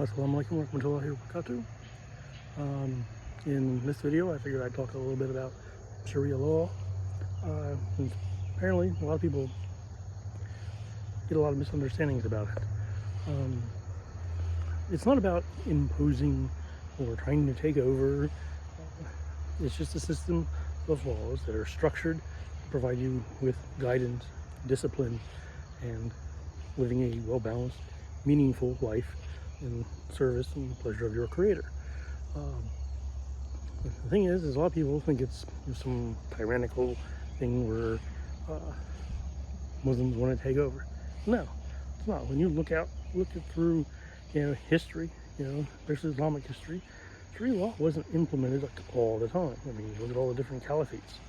Assalamu alaikum warahmatullahi wabarakatuh. In this video, I figured I'd talk a little bit about Sharia law. Since apparently, a lot of people get a lot of misunderstandings about it. It's not about imposing or trying to take over. It's just a system of laws that are structured to provide you with guidance, discipline, and living a well-balanced, meaningful life in service and pleasure of your Creator. The thing is a lot of people think it's some tyrannical thing where Muslims want to take over. No, it's not. When you look it through, history, especially Islamic history, Sharia law wasn't implemented all the time. I mean, look at all the different caliphates,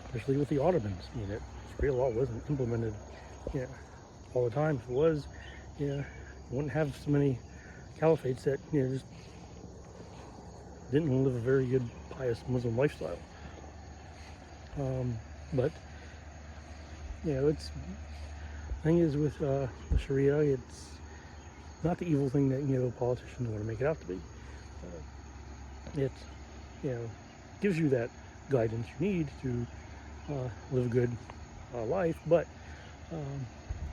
especially with the Ottomans. Sharia law wasn't implemented, all the time. If it was, you wouldn't have so many caliphates that just didn't live a very good, pious Muslim lifestyle. But it's the thing is with the Sharia, it's not the evil thing that politicians want to make it out to be. It gives you that guidance you need to live a good life, but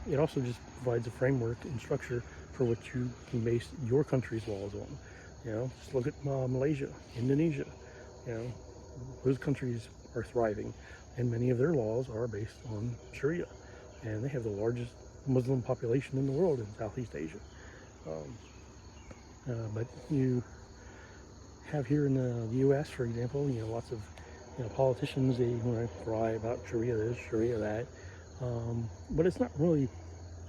it also just provides a framework and structure for what you can base your country's laws on. Just look at Malaysia, Indonesia. Those countries are thriving, and many of their laws are based on Sharia, and they have the largest Muslim population in the world in Southeast Asia. But you have here in the U.S., for example, lots of politicians, they want to cry about Sharia this, Sharia that, but it's not really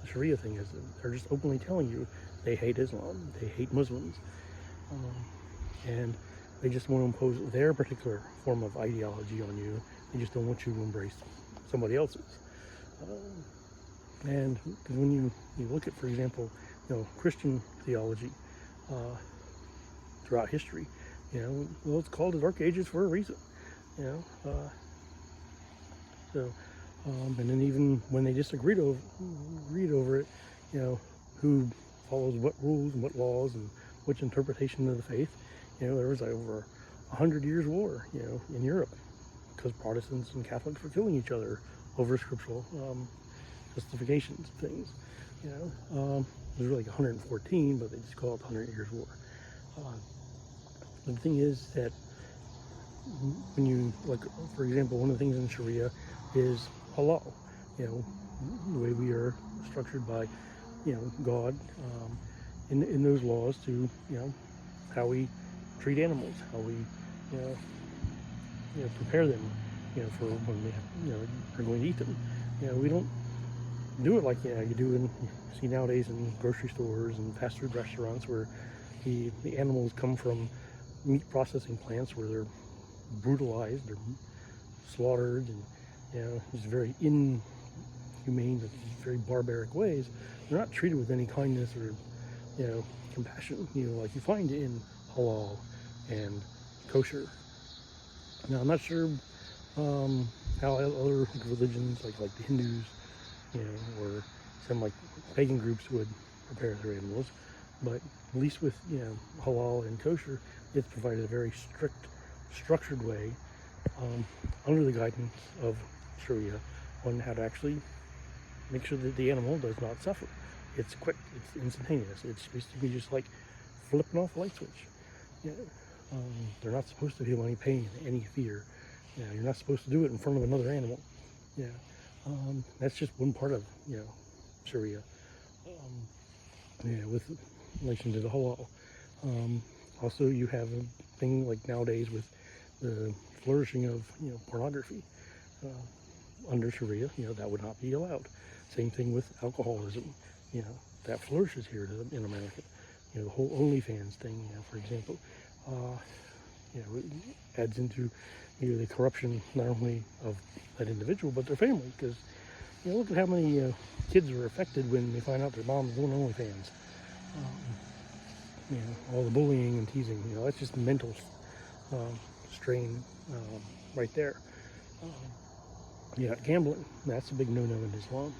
a Sharia thing, is it? They're just openly telling you they hate Islam, they hate Muslims, and they just want to impose their particular form of ideology on you. They just don't want you to embrace somebody else's. And because when you look at, for example, Christian theology throughout history, well, it's called the Dark Ages for a reason. And then even when they disagreed over it, who follows what rules and what laws and which interpretation of the faith, there was over 100 years war, in Europe, because Protestants and Catholics were killing each other over scriptural justifications of things. It was really like 114, but they just call it the 100 Years' War. The thing is that when you, like, for example, one of the things in Sharia is halal. The way we are structured by, God, in those laws to, how we treat animals, how we, prepare them, for when we, are going to eat them. We don't do it like you do you see nowadays in grocery stores and fast food restaurants, where the animals come from meat processing plants where they're brutalized, they're slaughtered, and just very inhumane, very barbaric ways. They're not treated with any kindness or compassion, like you find in halal and kosher. Now, I'm not sure how other religions, like the Hindus, or some like pagan groups would prepare their animals, but at least with halal and kosher, it's provided a very strict, structured way under the guidance of Sharia on how to actually make sure that the animal does not suffer. It's quick, it's instantaneous. It's basically just like flipping off a light switch. They're not supposed to feel any pain, any fear. You're not supposed to do it in front of another animal. That's just one part of Sharia. With relation to the halal. Also, you have a thing like nowadays with the flourishing of pornography under Sharia. That would not be allowed. Same thing with alcoholism. That flourishes here in America. The whole OnlyFans thing, for example. It adds into the corruption not only of that individual but their family, because look at how many kids are affected when they find out their mom's doing OnlyFans. All the bullying and teasing, that's just mental strain right there. Gambling, that's a big no-no in Islam.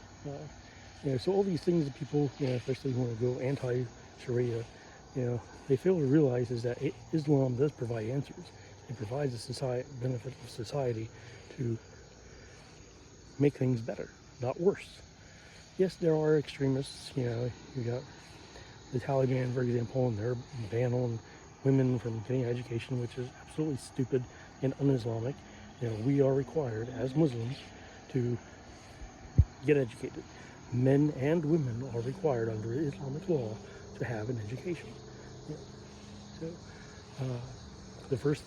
So all these things that people, especially who want to go anti-Sharia, they fail to realize is that Islam does provide answers. It provides a benefit of society to make things better, not worse. Yes, there are extremists. You got the Taliban, for example, and their ban on women from getting education, which is absolutely stupid and un-Islamic. We are required as Muslims to get educated. Men and women are required under Islamic law to have an education. Yeah. So, the first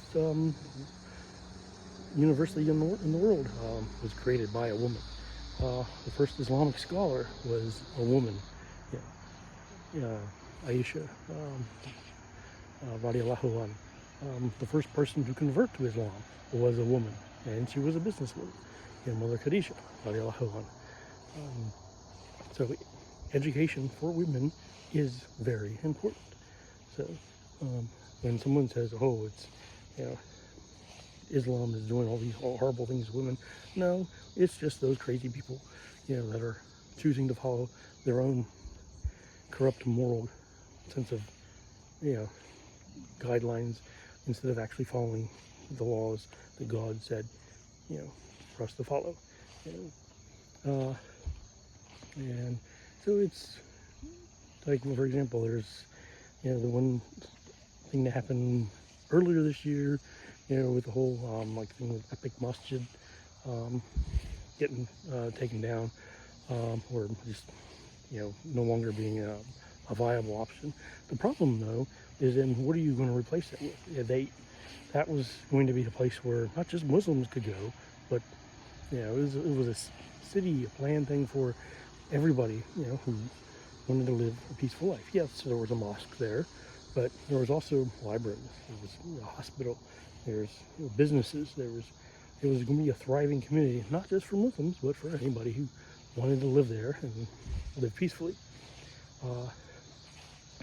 university in the world was created by a woman. The first Islamic scholar was a woman. Aisha, radiallahu anh. The first person to convert to Islam was a woman, and she was a businesswoman, Mother Khadijah, radiallahu anh. So education for women is very important. So when someone says, oh, it's, Islam is doing all these horrible things to women, no, it's just those crazy people, that are choosing to follow their own corrupt moral sense of, guidelines instead of actually following the laws that God said, for us to follow. And so it's like, for example, there's, the one thing that happened earlier this year, with the whole thing with Epic Masjid getting taken down, or just no longer being a viable option. The problem, though, is then what are you going to replace it with? That was going to be a place where not just Muslims could go, but it was a city, a planned thing for everybody, who wanted to live a peaceful life. Yes, there was a mosque there, but there was also libraries, there was a hospital, there's businesses, it was going to be a thriving community, not just for Muslims, but for anybody who wanted to live there and live peacefully.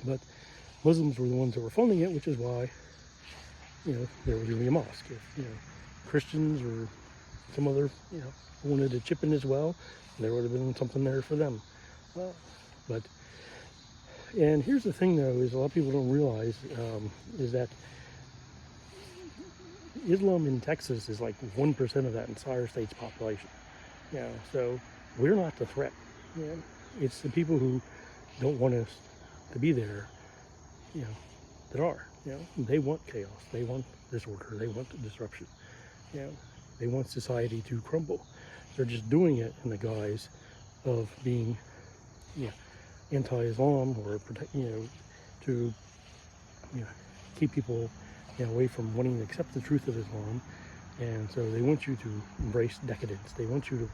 But Muslims were the ones that were funding it, which is why, there was going to be a mosque. If, Christians or some other, wanted to chip in as well, there would have been something there for them. And here's the thing, though, is a lot of people don't realize is that Islam in Texas is like 1% of that entire state's population. So we're not the threat. It's the people who don't want us to be there, that are. They want chaos. They want disorder. They want disruption. They want society to crumble. They're just doing it in the guise of being, anti-Islam or to keep people away from wanting to accept the truth of Islam. And so they want you to embrace decadence. They want you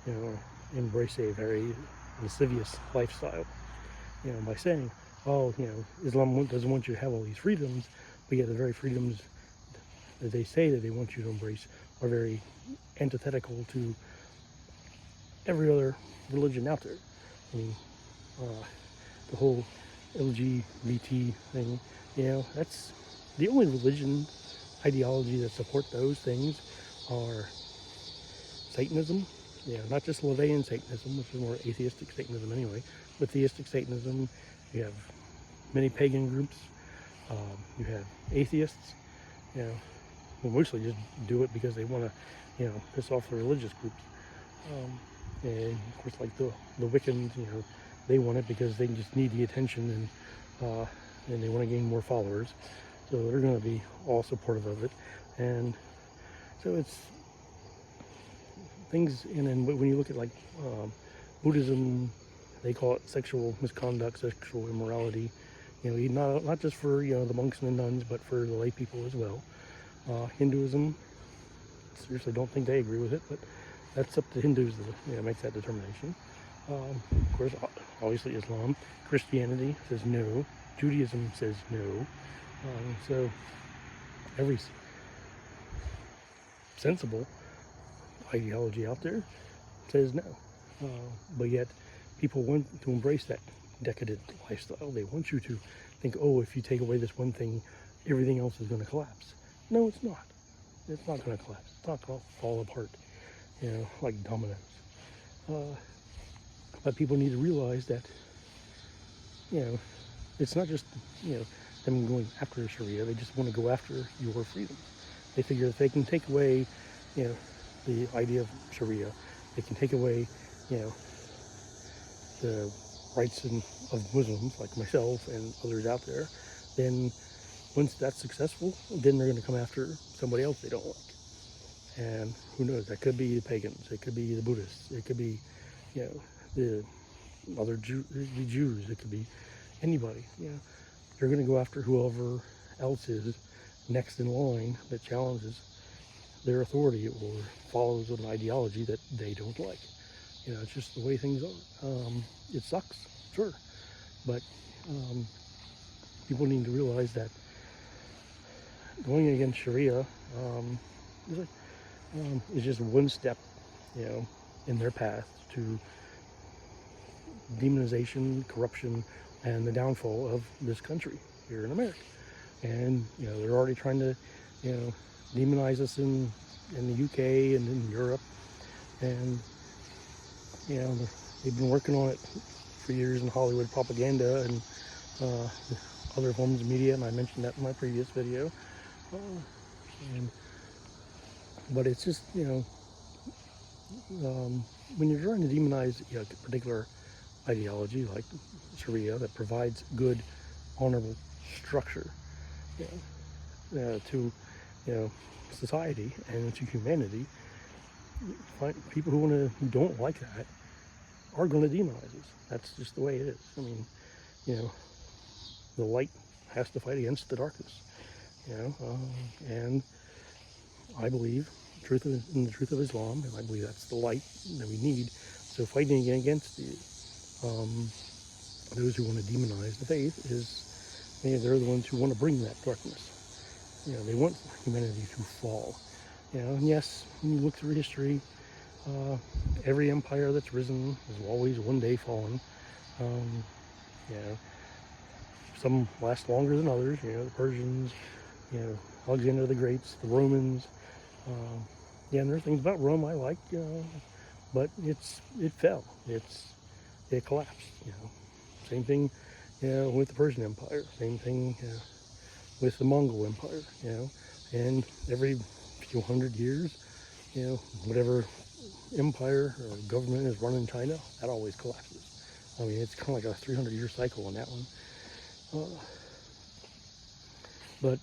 to embrace a very lascivious lifestyle, by saying, oh, Islam doesn't want you to have all these freedoms, but yet the very freedoms that they say that they want you to embrace are very antithetical to every other religion out there. I mean, the whole LGBT thing, that's the only religion ideology that support those things are Satanism, not just LaVeyan Satanism, which is more atheistic Satanism anyway, but theistic Satanism. You have many pagan groups, you have atheists, who mostly just do it because they want to, piss off the religious groups. And of course, like the Wiccans, they want it because they just need the attention and they want to gain more followers. So they're going to be all supportive of it. And so it's things, and then when you look at like Buddhism, they call it sexual misconduct, sexual immorality. Not just for the monks and the nuns, but for the lay people as well. Hinduism, seriously don't think they agree with it, but that's up to Hindus to make that determination. Of course, obviously Islam. Christianity says no. Judaism says no. So every sensible ideology out there says no. But yet people want to embrace that decadent lifestyle. They want you to think, oh, if you take away this one thing, everything else is going to collapse. No, it's not. It's not going to collapse. It's not going to fall apart, like dominoes. But people need to realize that, you know, it's not just, you know, them going after Sharia. They just want to go after your freedom. They figure if they can take away, you know, the idea of Sharia, they can take away, you know, the rights of Muslims like myself and others out there, then once that's successful, then they're going to come after somebody else they don't like. And who knows, that could be the pagans, it could be the Buddhists, it could be, you know, the the Jews, it could be anybody. You know, they're going to go after whoever else is next in line that challenges their authority or follows an ideology that they don't like. You know, it's just the way things are. It sucks, sure, but people need to realize that going against Sharia is, like, is just one step, you know, in their path to demonization, corruption, and the downfall of this country here in America. And, you know, they're already trying to, you know, demonize us in the UK and in Europe. And, you know, they've been working on it for years in Hollywood propaganda and other forms of media, and I mentioned that in my previous video. But it's just, you know, when you're trying to demonize, you know, a particular ideology like Sharia that provides good, honorable structure, you know, to, you know, society and to humanity, people who don't like that are going to demonize us. That's just the way it is. I mean, you know, the light has to fight against the darkness, you know, and I believe in the truth of Islam, and I believe that's the light that we need. So fighting against those who want to demonize the faith is, you know, they're the ones who want to bring that darkness. You know, they want humanity to fall. You know, and yes, when you look through history, every empire that's risen has always one day fallen. You know, some last longer than others. You know, the Persians, you know, Alexander the Great, the Romans. Yeah, and there are things about Rome I like, but it fell. It collapsed. You know, same thing, you know, with the Persian Empire. Same thing, with the Mongol Empire. You know, and every few hundred years, you know, whatever empire or government is running China, that always collapses. I mean, it's kind of like a 300-year cycle on that one. But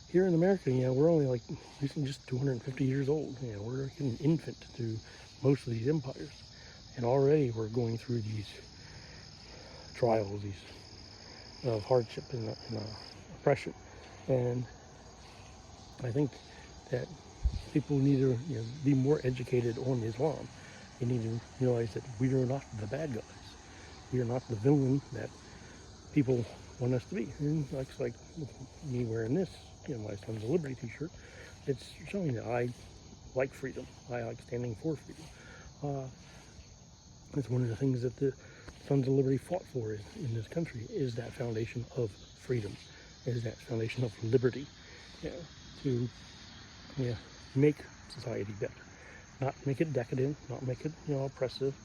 here in America, you know, we're only like just 250 years old. You know, we're like an infant to most of these empires, and already we're going through these trials, these of hardship and oppression. And I think that people need to, you know, be more educated on Islam. They need to realize that we are not the bad guys. We are not the villain that people want us to be. And like me wearing this, you know, my Sons of Liberty t-shirt, it's showing that I like freedom. I like standing for freedom. It's one of the things that the Sons of Liberty fought for in this country, is that foundation of freedom, is that foundation of liberty, you know, to, you know, make society better, not make it decadent, not make it, you know, oppressive,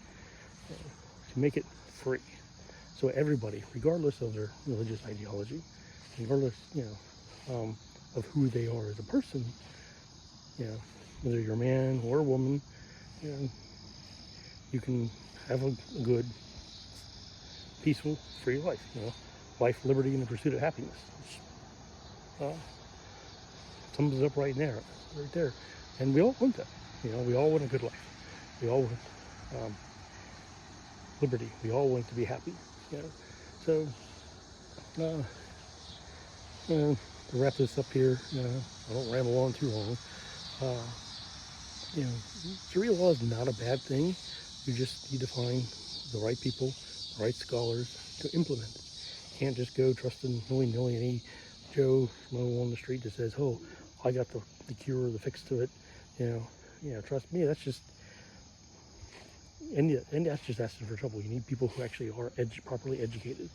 to make it free. So everybody, regardless of their religious ideology, regardless, you know, of who they are as a person, you know, whether you're a man or a woman, you know, you can have a good, peaceful, free life. You know, life, liberty, and the pursuit of happiness. Sums it up right there. And we all want that. You know, we all want a good life. We all want liberty. We all want to be happy. You know, so to wrap this up here, I don't ramble on too long. You know, Sharia law is not a bad thing. You just need to find the right people, the right scholars to implement it. You can't just go trusting willy-nilly any Joe Schmo on the street that says, "Oh, I got the cure or the fix to it." You know, trust me. That's just that's just asking for trouble. You need people who actually are properly educated.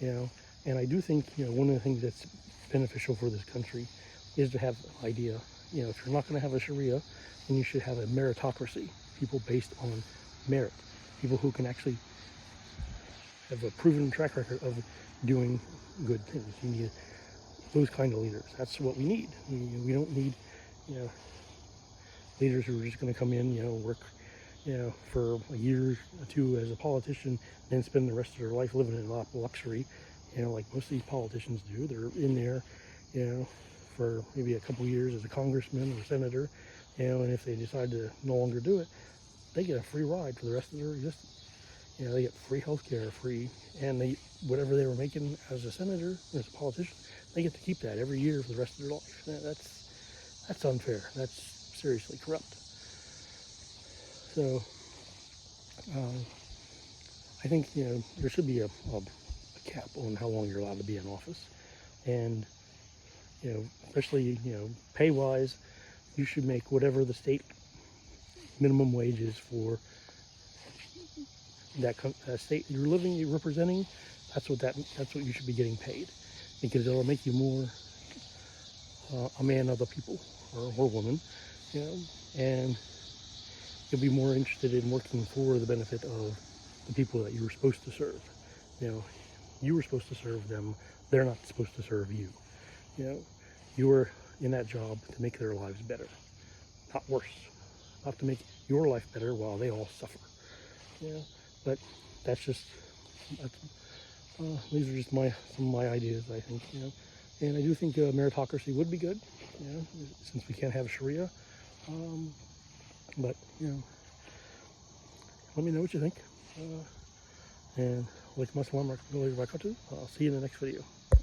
You know, and I do think, you know, one of the things that's beneficial for this country is to have an idea. You know, if you're not going to have a Sharia, then you should have a meritocracy. people based on merit, people who can actually have a proven track record of doing good things. You need those kind of leaders. That's what we need. We don't need, leaders who are just going to come in, work, for a year or two as a politician, then spend the rest of their life living in luxury, like most of these politicians do. They're in there, for maybe a couple years as a congressman or senator, and if they decide to no longer do it, they get a free ride for the rest of their existence. They get free health care, and whatever they were making as a senator, as a politician, they get to keep that every year for the rest of their life. That's unfair. That's seriously corrupt. So I think there should be a cap on how long you're allowed to be in office, and especially pay wise, you should make whatever the state minimum wage is for that state you're representing. That's what you should be getting paid, because it'll make you more a man of the people, or woman, and you'll be more interested in working for the benefit of the people that you were supposed to serve. You were supposed to serve them. They're not supposed to serve you. You were in that job to make their lives better, not worse. Not to make your life better while they all suffer. But these are just some of my ideas, I think, and I do think meritocracy would be good, since we can't have Sharia. But let me know what you think. And like Muslim, I'll see you in the next video.